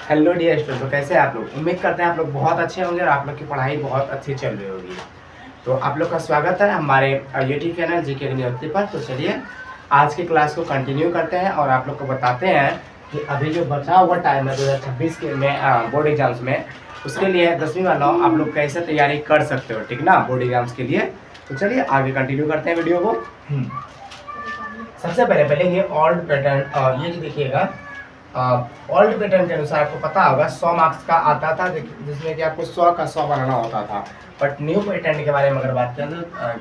Hello dear student, तो कैसे हैं आप लोग। उम्मीद करते हैं आप लोग बहुत अच्छे होंगे और आप लोग की पढ़ाई बहुत अच्छी चल रही होगी। तो आप लोग का स्वागत है हमारे यूट्यूब चैनल जीके यूनिवर्सिटी पर। तो चलिए आज की क्लास को कंटिन्यू करते हैं और आप लोग को बताते हैं कि अभी जो बचा हुआ टाइम है 2026 के में बोर्ड एग्जाम्स में, उसके लिए 10वीं वाला आप लोग कैसे तैयारी कर सकते हो, ठीक ना, बोर्ड एग्जाम्स के लिए। तो चलिए आगे कंटिन्यू करते हैं वीडियो को। सबसे पहले पहले ये ओल्ड पैटर्न, ये जो देखिएगा ओल्ड पैटर्न के अनुसार आपको पता होगा 100 मार्क्स का आता था, जिसमें कि आपको 100 का 100 बनाना होता था। बट न्यू पैटर्न के बारे में अगर बात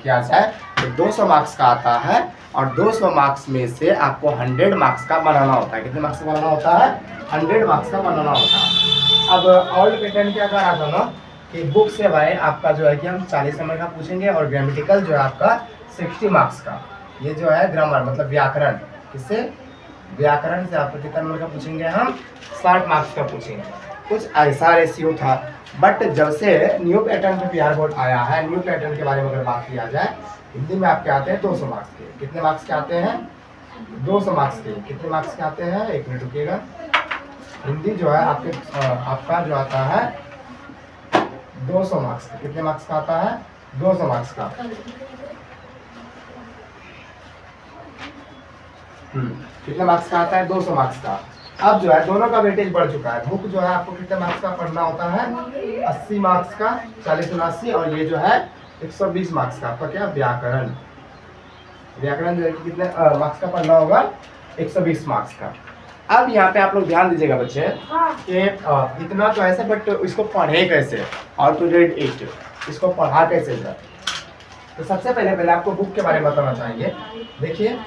किया जाए तो 200 मार्क्स का आता है और 200 मार्क्स में से आपको 100 मार्क्स का बनाना होता है। कितने मार्क्स का बनाना होता है? 100 मार्क्स का बनाना होता है। अब ओल्ड पैटर्न क्या कर रहा था ना कि बुक से भाई आपका जो है कि हम 40 नंबर का पूछेंगे और ग्रामेटिकल जो है आपका 60 मार्क्स का। ये जो है ग्रामर मतलब व्याकरण, किससे? व्याकरण से आपको कितना नंबर का पूछेंगे? हम 60 मार्क्स का पूछेंगे। कुछ ऐसा रेशियो था। बट जब से न्यू पैटर्न पे पीआर बोर्ड आया है, न्यू पैटर्न के बारे में अगर बात किया जाए, हिंदी में आपके आते हैं 200 मार्क्स के। कितने मार्क्स के आते हैं? 200 मार्क्स के। कितने मार्क्स के आते हैं? एक मिनट रुकिएगा। हिंदी जो है आपका जो आता है 200 मार्क्स का। कितने मार्क्स का आता है? 200 मार्क्स का। कितने मार्क्स का आता है? 200 मार्क्स का। अब जो है दोनों का वेटेज बढ़ चुका है। बुक जो है आपको कितने मार्क्स का पढ़ना होता है? 80 मार्क्स का, 40 79, और ये जो है 120 मार्क्स का आपका क्या? व्याकरण। व्याकरण जो है कितने मार्क्स का पढ़ना होगा? 120 मार्क्स का। अब यहाँ पे आप लोग ध्यान दीजिएगा बच्चे कि इतना तो ऐसे, बट इसको पढ़े कैसे? और टू रीड इट, इसको पढ़ा कैसे जाए? तो सबसे पहले आपको बुक के बारे में बताना चाहेंगे। देखिए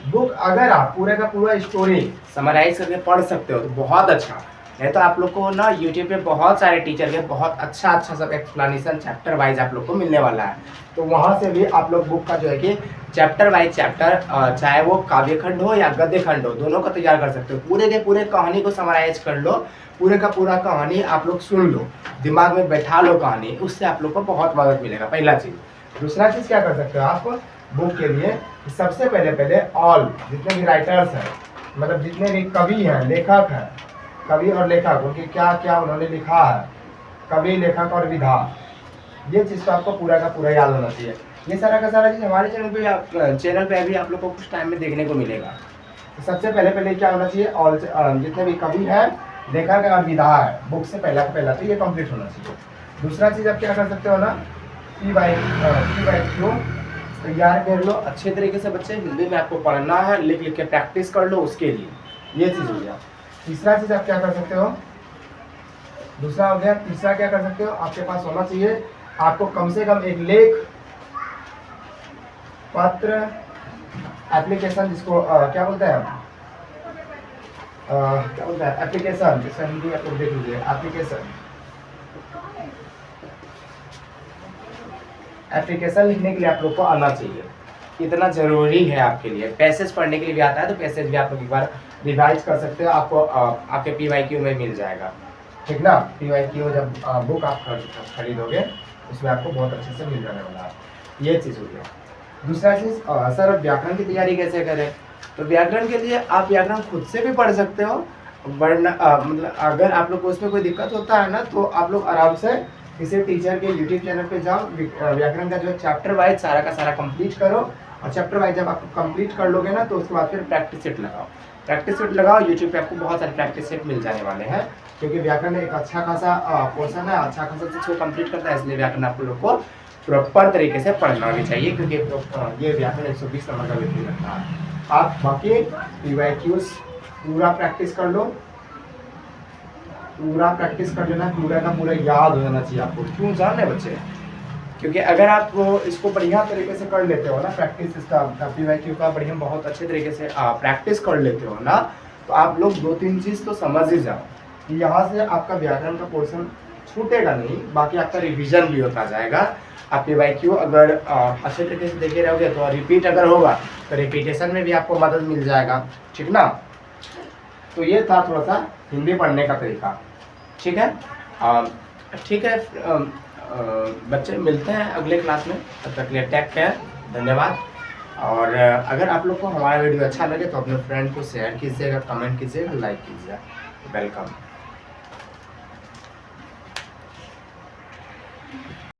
बुक अगर आप पूरे का पूरा स्टोरी समराइज करके पढ़ सकते हो तो बहुत अच्छा। नहीं तो आप लोग को ना यूट्यूब पे बहुत सारे टीचर के बहुत अच्छा सब एक्सप्लेनेशन चैप्टर वाइज आप लोग को मिलने वाला है। तो वहाँ से भी आप लोग बुक का जो है कि चैप्टर वाइज चैप्टर, चाहे वो काव्य खंड हो या गद्य खंड हो, दोनों का तैयार कर सकते हो। पूरे के पूरे कहानी को समराइज कर लो, पूरे का पूरा कहानी आप लोग सुन लो, दिमाग में बैठा लो कहानी, उससे आप लोग को बहुत मदद मिलेगा। पहला चीज़। दूसरा चीज़ क्या कर सकते हो आप बुक के लिए? सबसे पहले ऑल जितने भी राइटर्स हैं, मतलब जितने भी कवि हैं, लेखक हैं, कवि और लेखक, उनके क्या क्या उन्होंने लिखा है, कवि, लेखक और विधा, ये चीज़ तो आपको पूरा का पूरा याद होना चाहिए। ये सारा का सारा चीज़ हमारे चैनल पे अभी आप लोग को कुछ टाइम में देखने को मिलेगा। तो सबसे पहले क्या होना चाहिए? ऑल जितने भी कवि हैं, लेखक और विधा है, बुक से पहला तो ये कंप्लीट होना चाहिए। दूसरा चीज़ आप क्या कर सकते हो ना, P/Q तैयार कर लो अच्छे तरीके से। बच्चे हिंदी में आपको पढ़ना है, लिख लिख के प्रैक्टिस कर लो उसके लिए, ये चीज़ हो गया। तीसरा चीज़ आप क्या कर सकते हो? दूसरा हो गया। तीसरा क्या कर सकते हो? आपके पास होना चाहिए आपको कम से कम एक लेख, पत्र, एप्लीकेशन, जिसको क्या बोलते हैं क्या बोलते हैं? एप्लीकेशन, जिसका हिंदी आप लोग देख लीजिए, एप्लीकेशन लिखने के लिए आप लोग को आना चाहिए। इतना ज़रूरी है आपके लिए। पैसेज पढ़ने के लिए भी आता है तो पैसेज भी आप लोग एक बार रिवाइज कर सकते हो, आपको आपके PYQ में मिल जाएगा, ठीक ना। PYQ जब बुक आप खरीदोगे उसमें आपको बहुत अच्छे से मिल जाने वाला है। ये चीज़ हो गया। दूसरा चीज़, सर व्याकरण की तैयारी कैसे करें? तो व्याकरण के लिए आप व्याकरण खुद से भी पढ़ सकते हो, वरना मतलब अगर आप लोग को उसमें कोई दिक्कत होता है ना तो आप लोग आराम से किसी टीचर के यूट्यूब चैनल पे जाओ, व्याकरण का जो है चैप्टर वाइज सारा का सारा कंप्लीट करो, और चैप्टर वाइज जब आप कंप्लीट कर लोगे ना तो उसके बाद फिर प्रैक्टिस सेट लगाओ। प्रैक्टिस सेट लगाओ, यूट्यूब पे आपको बहुत सारे प्रैक्टिस सेट मिल जाने वाले हैं, क्योंकि व्याकरण एक अच्छा खासा पोर्सन है, अच्छा खासा चीज़ को कंप्लीट करता है, इसलिए व्याकरण आप लोग को प्रॉपर तरीके से पढ़ना भी चाहिए, क्योंकि ये व्याकरण 120 नंबर का वेटेज रखता है। आप बाकी PYQs पूरा प्रैक्टिस कर लो, पूरा प्रैक्टिस कर लेना, पूरा का पूरा याद हो जाना चाहिए आपको। क्यों जाने बच्चे? क्योंकि अगर आप इसको बढ़िया तरीके से कर लेते हो ना, प्रैक्टिस इसका PYQ का बढ़िया बहुत अच्छे तरीके से प्रैक्टिस कर लेते हो ना, तो आप लोग 2-3 चीज़ तो समझ ही जाओ कि यहाँ से आपका व्याकरण का पोर्शन छूटेगा नहीं, बाकी आपका रिवीजन भी होता जाएगा। आप PYQ अगर अच्छे तरीके से देखे रहोगे तो रिपीट अगर होगा तो रिपीटेशन में भी आपको मदद मिल जाएगा, ठीक ना। तो ये था थोड़ा सा हिंदी पढ़ने का तरीका, ठीक है। ठीक है बच्चे, मिलते हैं अगले क्लास में, तब तक के लिए टेक केयर, धन्यवाद। और अगर आप लोग को हमारा वीडियो अच्छा लगे तो अपने फ्रेंड को शेयर कीजिएगा, कमेंट कीजिएगा, लाइक कीजिएगा। वेलकम।